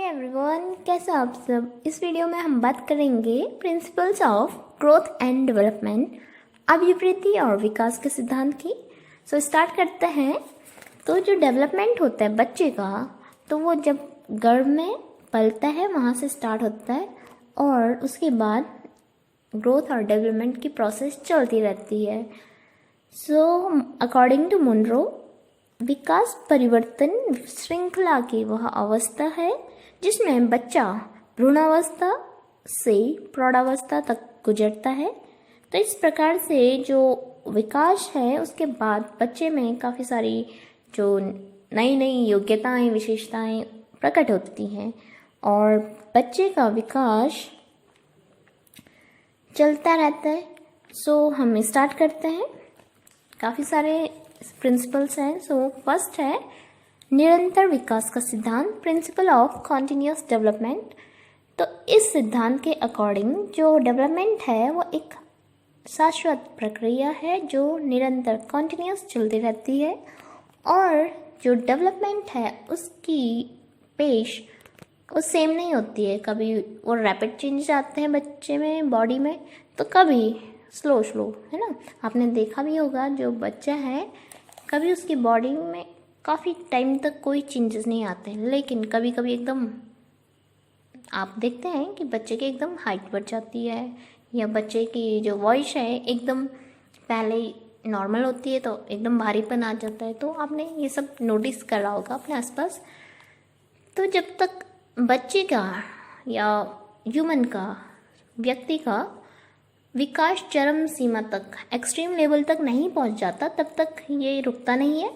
Everyone, कैसे आप सब। इस वीडियो में हम बात करेंगे principles of growth and development, अभिवृद्धि और विकास के सिद्धांत की। स्टार्ट करते हैं। तो जो डेवलपमेंट होता है बच्चे का, तो वो जब गर्भ में पलता है वहाँ से स्टार्ट होता है और उसके बाद ग्रोथ और डेवलपमेंट की प्रोसेस चलती रहती है। अकॉर्डिंग टू मुनरो, विकास परिवर्तन श्रृंखला की वह अवस्था है जिसमें बच्चा भ्रूणावस्था से प्रौढ़ावस्था तक गुजरता है। तो इस प्रकार से जो विकास है उसके बाद बच्चे में काफ़ी सारी जो नई नई योग्यताएं, विशेषताएं प्रकट होती हैं और बच्चे का विकास चलता रहता है। हम स्टार्ट करते हैं। काफ़ी सारे प्रिंसिपल्स हैं। फर्स्ट है निरंतर विकास का सिद्धांत, प्रिंसिपल ऑफ कॉन्टिन्यूस डेवलपमेंट। तो इस सिद्धांत के अकॉर्डिंग जो डेवलपमेंट है वो एक शाश्वत प्रक्रिया है जो निरंतर कॉन्टिन्यूस चलती रहती है और जो डेवलपमेंट है उसकी पेश वो सेम नहीं होती है। कभी वो रैपिड चेंजेस आते हैं बच्चे में, बॉडी में, तो कभी स्लो है ना। आपने देखा भी होगा जो बच्चा है कभी उसकी बॉडी में काफ़ी टाइम तक कोई चेंजेस नहीं आते हैं, लेकिन कभी कभी एकदम आप देखते हैं कि बच्चे की एकदम हाइट बढ़ जाती है या बच्चे की जो वॉइस है एकदम पहले नॉर्मल होती है तो एकदम भारीपन आ जाता है। तो आपने ये सब नोटिस करा होगा अपने आसपास। तो जब तक बच्चे का या ह्यूमन का, व्यक्ति का विकास चरम सीमा तक, एक्सट्रीम लेवल तक नहीं पहुंच जाता तब तक ये रुकता नहीं है।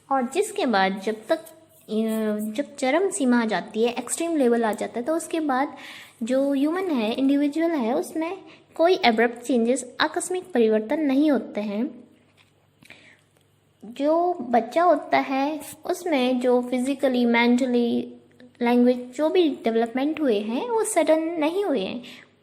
और जिसके बाद जब चरम सीमा आ जाती है, एक्सट्रीम लेवल आ जाता है, तो उसके बाद जो ह्यूमन है, इंडिविजुअल है, उसमें कोई एब्रप्ट चेंजेस, आकस्मिक परिवर्तन नहीं होते हैं। जो बच्चा होता है उसमें जो फिजिकली, मेंटली, लैंग्वेज जो भी डेवलपमेंट हुए हैं वो सडन नहीं हुए हैं,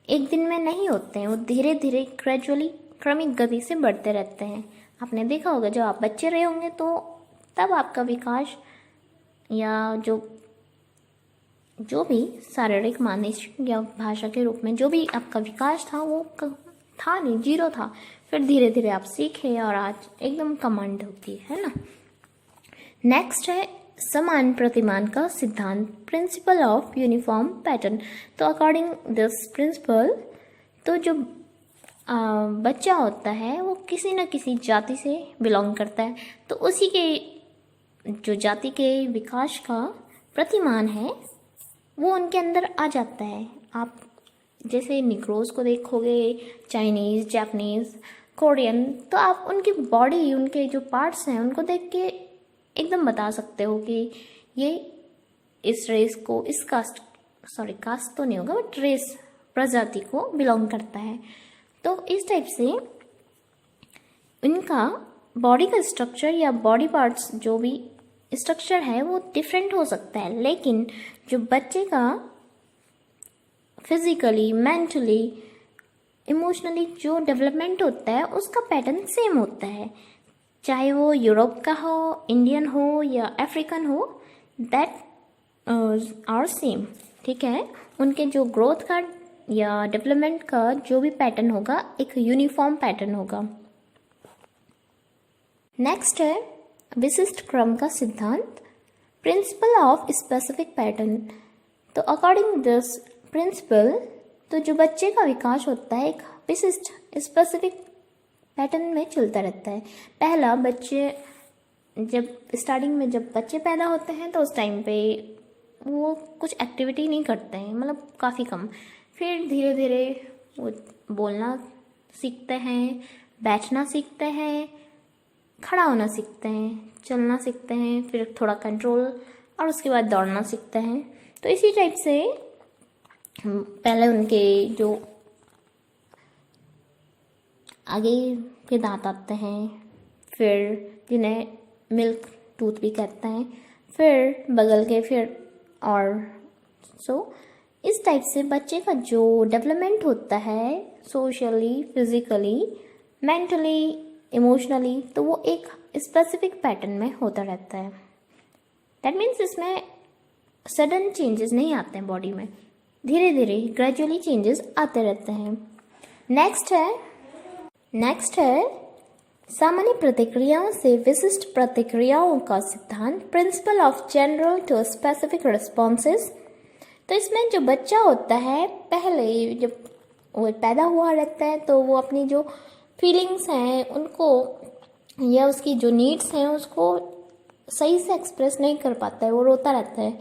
एक दिन में नहीं होते हैं। वो धीरे धीरे ग्रेजुअली, क्रमिक गति से बढ़ते रहते हैं। आपने देखा होगा जब आप बच्चे रहे होंगे तो तब आपका विकास या जो भी शारीरिक, मानसिक या भाषा के रूप में जो भी आपका विकास था वो था नहीं, जीरो था। फिर धीरे धीरे आप सीखे और आज एकदम कमांड होती है ना। नेक्स्ट है समान प्रतिमान का सिद्धांत, प्रिंसिपल ऑफ यूनिफॉर्म पैटर्न। तो अकॉर्डिंग दिस प्रिंसिपल, तो जो बच्चा होता है वो किसी न किसी जाति से बिलोंग करता है, तो उसी के जो जाति के विकास का प्रतिमान है वो उनके अंदर आ जाता है। आप जैसे निग्रोज को देखोगे, चाइनीज़, जापानीज़, कोरियन, तो आप उनकी बॉडी, उनके जो पार्ट्स हैं उनको देख के एकदम बता सकते हो कि ये इस रेस को, इस कास्ट तो नहीं होगा बट रेस, प्रजाति को बिलोंग करता है। तो इस टाइप से इनका बॉडी का स्ट्रक्चर या बॉडी पार्ट्स जो भी स्ट्रक्चर है वो डिफरेंट हो सकता है, लेकिन जो बच्चे का फिजिकली, मेंटली, इमोशनली जो डेवलपमेंट होता है उसका पैटर्न सेम होता है। चाहे वो यूरोप का हो, इंडियन हो या अफ्रीकन हो, दैट आर सेम। ठीक है, उनके जो ग्रोथ का या डेवलपमेंट का जो भी पैटर्न होगा एक यूनिफॉर्म पैटर्न होगा। नेक्स्ट है विशिष्ट क्रम का सिद्धांत, प्रिंसिपल ऑफ स्पेसिफिक पैटर्न। तो अकॉर्डिंग दिस प्रिंसिपल, तो जो बच्चे का विकास होता है एक विशिष्ट स्पेसिफिक पैटर्न में चलता रहता है। पहला, बच्चे जब स्टार्टिंग में जब बच्चे पैदा होते हैं तो उस टाइम पे वो कुछ एक्टिविटी नहीं करते हैं, मतलब काफ़ी कम। फिर धीरे धीरे वो बोलना सीखते हैं, बैठना सीखते हैं, खड़ा होना सीखते हैं, चलना सीखते हैं, फिर थोड़ा कंट्रोल, और उसके बाद दौड़ना सीखते हैं। तो इसी टाइप से पहले उनके जो आगे के दांत आते हैं, फिर जिन्हें मिल्क टूथ भी कहते हैं, फिर बगल के, फिर और इस टाइप से बच्चे का जो डेवलपमेंट होता है सोशली, फिजिकली, मेंटली, इमोशनली, तो वो एक स्पेसिफिक पैटर्न में होता रहता है। दैट मीन्स इसमें सडन चेंजेस नहीं आते हैं बॉडी में, धीरे धीरे ग्रेजुअली चेंजेस आते रहते हैं। नेक्स्ट है सामान्य प्रतिक्रियाओं से विशिष्ट प्रतिक्रियाओं का सिद्धांत, principle of general to specific responses. तो इसमें जो बच्चा होता है, पहले जब वो पैदा हुआ रहता है तो वो अपनी जो फीलिंग्स हैं उनको या उसकी जो नीड्स हैं उसको सही से एक्सप्रेस नहीं कर पाता है, वो रोता रहता है।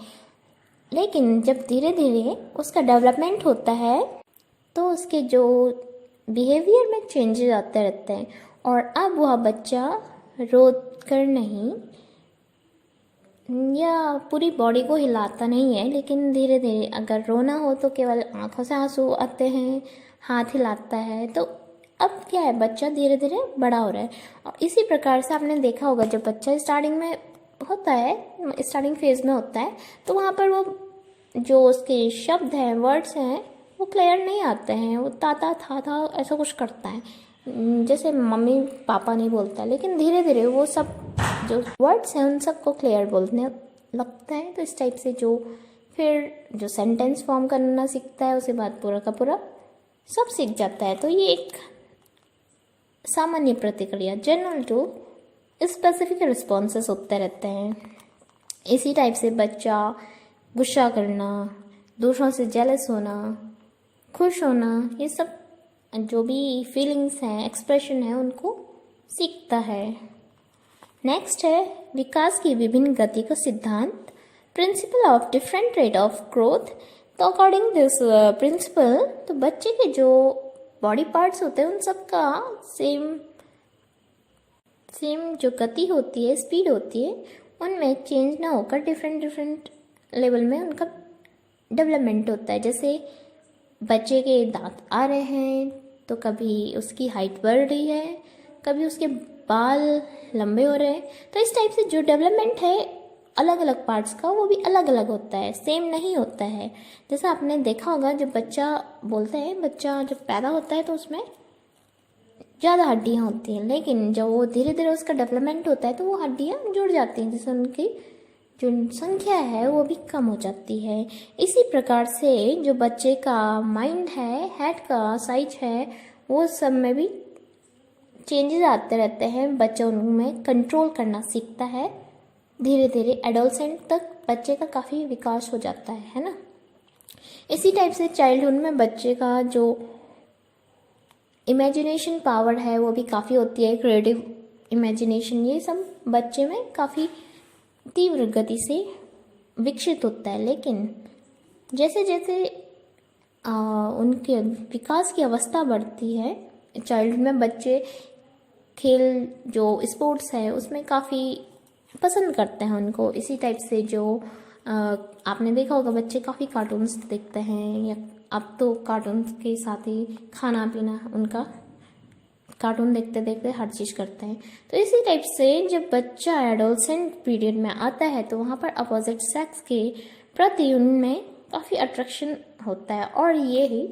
लेकिन जब धीरे धीरे उसका डेवलपमेंट होता है तो उसके जो बिहेवियर में चेंजेस आते रहते हैं और अब वह बच्चा रो कर नहीं या पूरी बॉडी को हिलाता नहीं है, लेकिन धीरे धीरे अगर रोना हो तो केवल आंखों से आंसू आते हैं, हाथ हिलाता है। तो अब क्या है, बच्चा धीरे धीरे बड़ा हो रहा है। और इसी प्रकार से आपने देखा होगा जब बच्चा स्टार्टिंग में होता है, स्टार्टिंग फेज में होता है, तो वहाँ पर वो जो उसके शब्द हैं, वर्ड्स हैं, वो क्लियर नहीं आते हैं, वो ताता था ऐसा कुछ करता है, जैसे मम्मी पापा नहीं बोलता। लेकिन धीरे धीरे वो सब जो वर्ड्स हैं उन सबको क्लियर बोलने लगता है। तो इस टाइप से जो फिर जो सेंटेंस फॉर्म करना सीखता है, उसके बाद पूरा का पूरा सब सीख जाता है। तो ये एक सामान्य प्रतिक्रिया, जनरल टू स्पेसिफिक रिस्पॉन्सेस होते रहते हैं। इसी टाइप से बच्चा गुस्सा करना, दूसरों से जेलस होना, खुश होना, ये सब जो भी फीलिंग्स हैं, एक्सप्रेशन है, उनको सीखता है। नेक्स्ट है विकास की विभिन्न गति का सिद्धांत, principle of different rate of growth. तो अकॉर्डिंग दिस प्रिंसिपल, तो बच्चे के जो बॉडी पार्ट्स होते हैं उन सब का सेम जो गति होती है, स्पीड होती है, उनमें चेंज ना होकर डिफरेंट लेवल में उनका डेवलपमेंट होता है। जैसे बच्चे के दांत आ रहे हैं तो कभी उसकी हाइट बढ़ रही है, कभी उसके बाल लंबे हो रहे हैं। तो इस टाइप से जो डेवलपमेंट है अलग अलग पार्ट्स का, वो भी अलग अलग होता है, सेम नहीं होता है। जैसा आपने देखा होगा जब बच्चा बोलते हैं, बच्चा जब पैदा होता है तो उसमें ज़्यादा हड्डियाँ होती हैं, लेकिन जब वो धीरे धीरे उसका डेवलपमेंट होता है तो वो हड्डियाँ जुड़ जाती हैं, जिससे उनकी जो संख्या है वो भी कम हो जाती है। इसी प्रकार से जो बच्चे का माइंड है, हेड का साइज है, वो सब में भी चेंजेस आते रहते हैं। बच्चा उनमें कंट्रोल करना सीखता है। धीरे धीरे एडोलसेंट तक बच्चे का काफ़ी विकास हो जाता है ना। इसी टाइप से चाइल्डहुड में बच्चे का जो इमेजिनेशन पावर है वो भी काफ़ी होती है, क्रिएटिव इमेजिनेशन, ये सब बच्चे में काफ़ी तीव्र गति से विकसित होता है। लेकिन जैसे जैसे उनके विकास की अवस्था बढ़ती है, चाइल्डहुड में बच्चे खेल जो स्पोर्ट्स है उसमें काफ़ी पसंद करते हैं उनको। इसी टाइप से जो आपने देखा होगा बच्चे काफ़ी कार्टून्स देखते हैं, या अब तो कार्टून्स के साथ ही खाना पीना, उनका कार्टून देखते देखते हर चीज़ करते हैं। तो इसी टाइप से जब बच्चा एडोलसेंट पीरियड में आता है तो वहाँ पर अपोजिट सेक्स के प्रति उनमें काफ़ी अट्रैक्शन होता है। और ये ही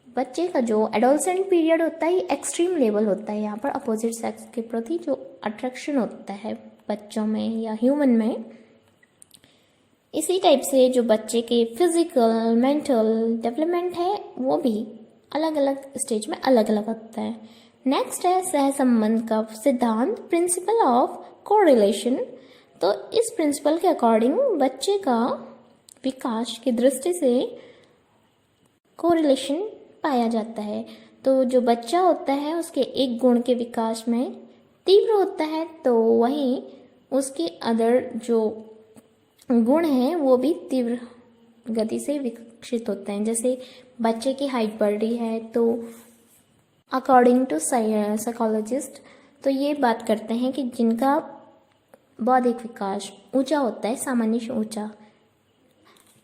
बच्चे का जो एडोलसेंट पीरियड होता है एक्सट्रीम लेवल होता है। यहाँ पर अपोजिट सेक्स के प्रति जो अट्रैक्शन होता है बच्चों में या ह्यूमन में। इसी टाइप से जो बच्चे के फिजिकल मेंटल डेवलपमेंट है वो भी अलग अलग स्टेज में अलग अलग होता है। नेक्स्ट है सहसंबंध का सिद्धांत, प्रिंसिपल ऑफ कोरिलेशन। तो इस प्रिंसिपल के अकॉर्डिंग बच्चे का विकास की दृष्टि से कोरिलेशन पाया जाता है। तो जो बच्चा होता है उसके एक गुण के विकास में तीव्र होता है, तो वहीं उसके अदर जो गुण हैं वो भी तीव्र गति से विकसित होते हैं। जैसे बच्चे की हाइट बढ़ रही है तो अकॉर्डिंग टू साइकोलॉजिस्ट तो ये बात करते हैं कि जिनका बौद्धिक विकास ऊंचा होता है, सामान्य से ऊंचा,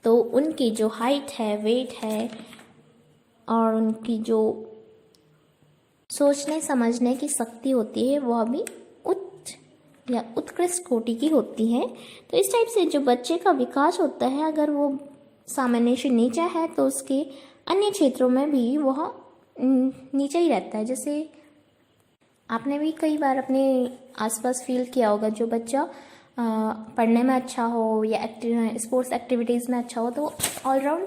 तो उनकी जो हाइट है, वेट है और उनकी जो सोचने समझने की शक्ति होती है वह भी उच्च या उत्कृष्ट कोटि की होती है। तो इस टाइप से जो बच्चे का विकास होता है, अगर वो सामान्य से नीचा है तो उसके अन्य क्षेत्रों में भी वह नीचे ही रहता है। जैसे आपने भी कई बार अपने आसपास फील किया होगा, जो बच्चा पढ़ने में अच्छा हो या स्पोर्ट्स एक्टिविटीज़ में अच्छा हो, तो ऑलराउंड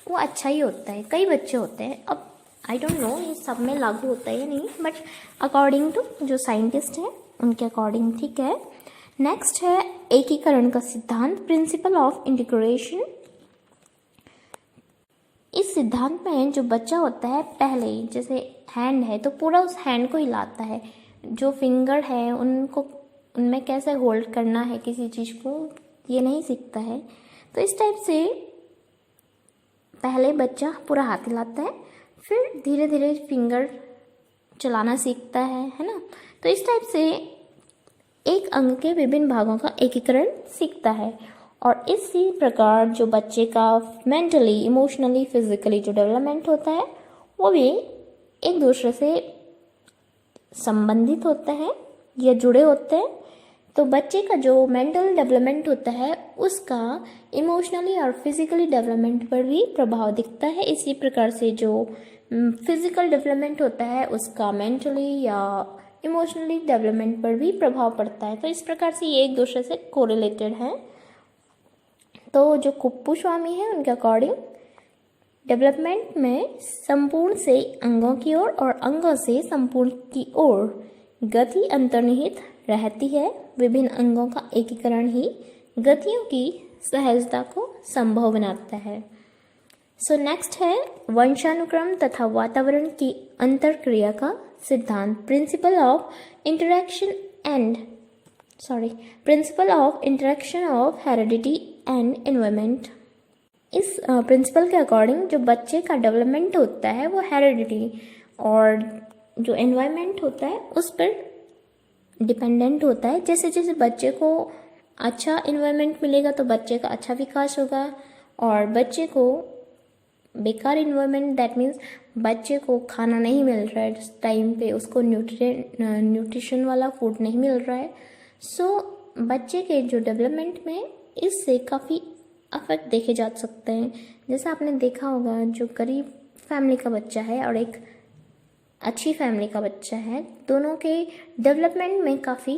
वो अच्छा ही होता है। कई बच्चे होते हैं, अब आई डोंट नो ये सब में लागू होता है या नहीं, बट अकॉर्डिंग टू जो साइंटिस्ट हैं उनके अकॉर्डिंग ठीक है। नेक्स्ट है एकीकरण का सिद्धांत, प्रिंसिपल ऑफ इंटीग्रेशन। इस सिद्धांत में जो बच्चा होता है, पहले जैसे हैंड है तो पूरा उस हैंड को हिलाता है, जो फिंगर है उनको उनमें कैसे होल्ड करना है किसी चीज़ को, ये नहीं सीखता है। तो इस टाइप से पहले बच्चा पूरा हाथ हिलाता है, फिर धीरे धीरे फिंगर चलाना सीखता है ना। तो इस टाइप से एक अंग के विभिन्न भागों का एकीकरण सीखता है। और इसी प्रकार जो बच्चे का मेंटली, इमोशनली, फिजिकली जो डेवलपमेंट होता है वो भी एक दूसरे से संबंधित होते हैं या जुड़े होते हैं। तो बच्चे का जो मेंटल डेवलपमेंट होता है उसका इमोशनली और फिजिकली डेवलपमेंट पर भी प्रभाव दिखता है। इसी प्रकार से जो फिजिकल डेवलपमेंट होता है उसका मेंटली या इमोशनली डेवलपमेंट पर भी प्रभाव पड़ता है। तो इस प्रकार से ये एक दूसरे से कोरिलेटेड है। तो जो कुप्पू स्वामी है उनके अकॉर्डिंग डेवलपमेंट में संपूर्ण से अंगों की ओर और अंगों से संपूर्ण की ओर गति अंतर्निहित रहती है। विभिन्न अंगों का एकीकरण ही गतियों की सहजता को संभव बनाता है। सो नेक्स्ट है वंशानुक्रम तथा वातावरण की अंतरक्रिया का सिद्धांत, principle of interaction of heredity and environment. इस प्रिंसिपल के अकॉर्डिंग जो बच्चे का डेवलपमेंट होता है वो हेरिडिटी और जो एनवायरमेंट होता है उस पर डिपेंडेंट होता है। जैसे जैसे बच्चे को अच्छा एनवायरमेंट मिलेगा तो बच्चे का अच्छा विकास होगा, और बच्चे को बेकार इन्वायरमेंट, दैट मीन्स बच्चे को खाना नहीं मिल रहा है टाइम पे, उसको न्यूट्रिशन वाला फूड नहीं मिल रहा है, सो बच्चे के जो डेवलपमेंट में इससे काफ़ी अफेक्ट देखे जा सकते हैं। जैसे आपने देखा होगा जो गरीब फैमिली का बच्चा है और एक अच्छी फैमिली का बच्चा है, दोनों के डेवलपमेंट में काफ़ी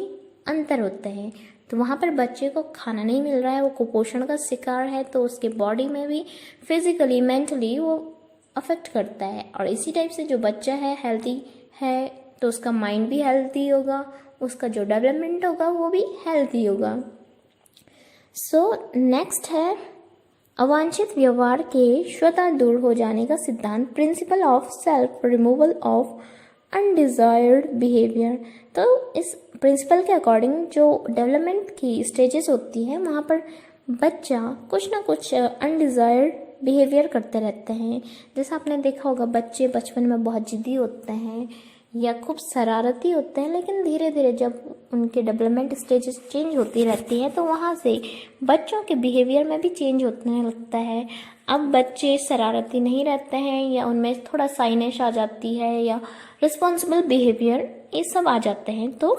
अंतर होते हैं। तो वहाँ पर बच्चे को खाना नहीं मिल रहा है, वो कुपोषण का शिकार है, तो उसके बॉडी में भी फिजिकली, मेंटली वो अफेक्ट करता है। और इसी टाइप से जो बच्चा है हेल्दी है तो उसका माइंड भी हेल्दी होगा, उसका जो डेवलपमेंट होगा वो भी हेल्दी होगा। सो नेक्स्ट है अवांछित व्यवहार के स्वतः दूर हो जाने का सिद्धांत, principle of self removal of undesired behaviour. तो इस प्रिंसिपल के अकॉर्डिंग जो डेवलपमेंट की स्टेजेस होती है वहाँ पर बच्चा कुछ ना कुछ अनडिजायर्ड बिहेवियर करते रहते हैं। जैसे आपने देखा होगा बच्चे बचपन में बहुत जिद्दी होते हैं या खूब शरारती होते हैं, लेकिन धीरे धीरे जब उनके डेवलपमेंट स्टेजेस चेंज होती रहती है तो वहाँ से बच्चों के बिहेवियर में भी चेंज होने लगता है। अब बच्चे शरारती नहीं रहते हैं या उनमें थोड़ा साइनेस आ जाती है या रिस्पॉन्सिबल बिहेवियर, ये सब आ जाते हैं। तो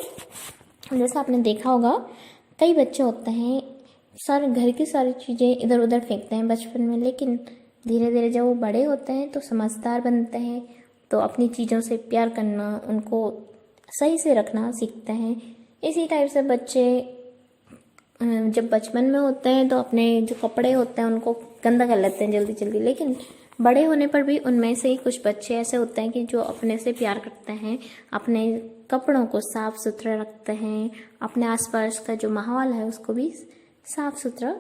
जैसा आपने देखा होगा कई बच्चे होते हैं सारे घर की सारी चीज़ें इधर उधर फेंकते हैं बचपन में, लेकिन धीरे धीरे जब वो बड़े होते हैं तो समझदार बनते हैं, तो अपनी चीज़ों से प्यार करना, उनको सही से रखना सीखते हैं। इसी टाइप से बच्चे जब बचपन में होते हैं तो अपने जो कपड़े होते हैं उनको गंदा कर लेते हैं जल्दी जल्दी, लेकिन बड़े होने पर भी उनमें से ही कुछ बच्चे ऐसे होते हैं कि जो अपने से प्यार करते हैं, अपने कपड़ों को साफ सुथरा रखते हैं, अपने आसपास का जो माहौल है उसको भी साफ सुथरा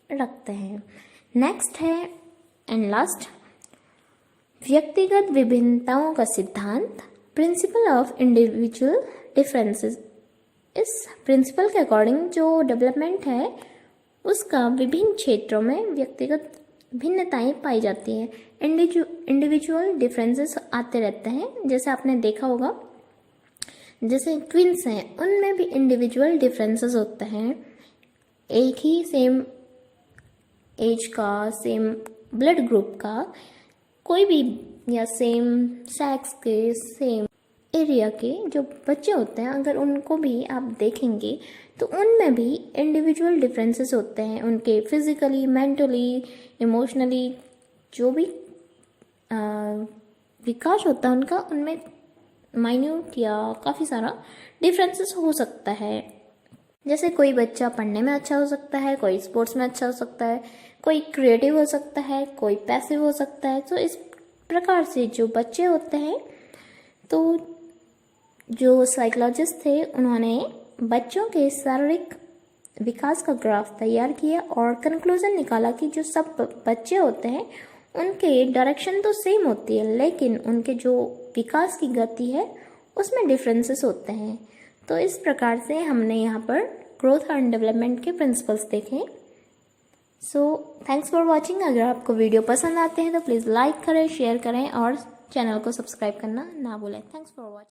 रखते हैं। नेक्स्ट है एंड लास्ट व्यक्तिगत विभिन्नताओं का सिद्धांत, प्रिंसिपल ऑफ इंडिविजुअल डिफरेंसेस। इस प्रिंसिपल के अकॉर्डिंग जो डेवलपमेंट है उसका विभिन्न क्षेत्रों में व्यक्तिगत भिन्नताएं पाई जाती हैं, इंडिविजुअल डिफरेंसेस आते रहते हैं। जैसे आपने देखा होगा जैसे ट्विंस हैं उनमें भी इंडिविजुअल डिफरेंसेस होते हैं, एक ही सेम एज का, सेम ब्लड ग्रुप का कोई भी या सेम सेक्स के, सेम एरिया के जो बच्चे होते हैं, अगर उनको भी आप देखेंगे तो उनमें भी इंडिविजुअल डिफरेंसेस होते हैं। उनके फिजिकली, मेंटली, इमोशनली जो भी विकास होता है उनका, उनमें माइन्यूट या काफ़ी सारा डिफरेंसेस हो सकता है। जैसे कोई बच्चा पढ़ने में अच्छा हो सकता है, कोई स्पोर्ट्स में अच्छा हो सकता है, कोई क्रिएटिव हो सकता है, कोई पैसिव हो सकता है। तो इस प्रकार से जो बच्चे होते हैं, तो जो साइकोलॉजिस्ट थे उन्होंने बच्चों के शारीरिक विकास का ग्राफ तैयार किया और कंक्लूजन निकाला कि जो सब बच्चे होते हैं उनके डायरेक्शन तो सेम होती है, लेकिन उनके जो विकास की गति है उसमें डिफरेंसेस होते हैं। तो इस प्रकार से हमने यहाँ पर ग्रोथ एंड डेवलपमेंट के प्रिंसिपल्स देखे। So thanks for watching. अगर आपको वीडियो पसंद आते हैं तो प्लीज़ लाइक करें, शेयर करें और चैनल को सब्सक्राइब करना ना भूलें। Thanks for watching.